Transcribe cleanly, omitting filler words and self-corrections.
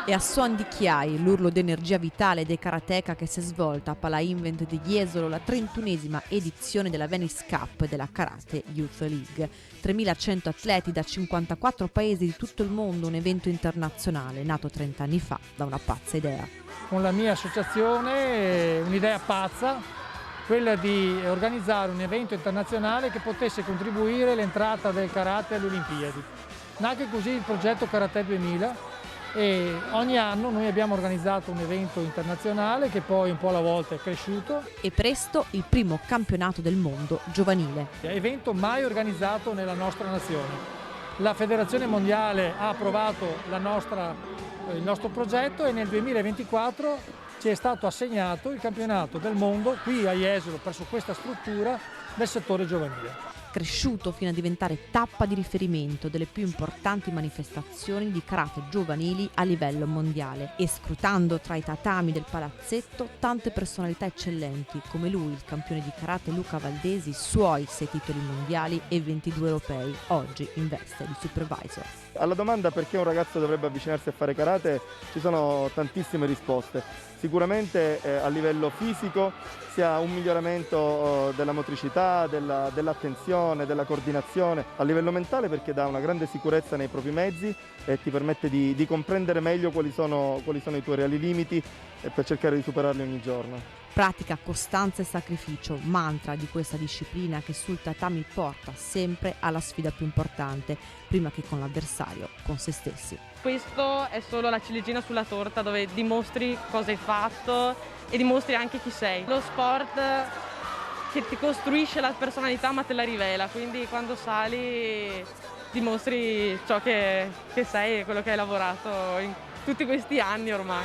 E a suon di chiai, l'urlo d'energia vitale dei karateka che si è svolta a Pala Invent di Jesolo la 31esima edizione della Venice Cup della Karate Youth League. 3.100 atleti da 54 paesi di tutto il mondo, un evento internazionale nato 30 anni fa da una pazza idea. Con la mia associazione un'idea pazza, quella di organizzare un evento internazionale che potesse contribuire all'entrata del karate alle Olimpiadi. Nacque così il progetto Karate 2000 e ogni anno noi abbiamo organizzato un evento internazionale che poi un po' alla volta è cresciuto. E presto il primo campionato del mondo giovanile. Evento mai organizzato nella nostra nazione. La Federazione Mondiale ha approvato il nostro progetto e nel 2024 ci è stato assegnato il campionato del mondo qui a Jesolo, presso questa struttura del settore giovanile. Cresciuto fino a diventare tappa di riferimento delle più importanti manifestazioni di karate giovanili a livello mondiale e scrutando tra i tatami del palazzetto tante personalità eccellenti come lui, il campione di karate Luca Valdesi, suoi 6 titoli mondiali e 22 europei, oggi in veste di supervisor. Alla domanda perché un ragazzo dovrebbe avvicinarsi a fare karate ci sono tantissime risposte. Sicuramente a livello fisico si ha un miglioramento della motricità, dell'attenzione, della coordinazione. A livello mentale perché dà una grande sicurezza nei propri mezzi e ti permette di comprendere meglio quali sono i tuoi reali limiti per cercare di superarli ogni giorno. Pratica, costanza e sacrificio, mantra di questa disciplina che sul tatami porta sempre alla sfida più importante, prima che con l'avversario, con se stessi. Questo è solo la ciliegina sulla torta dove dimostri cosa hai fatto e dimostri anche chi sei. Lo sport che ti costruisce la personalità ma te la rivela, quindi quando sali dimostri ciò che sei e quello che hai lavorato in tutti questi anni ormai.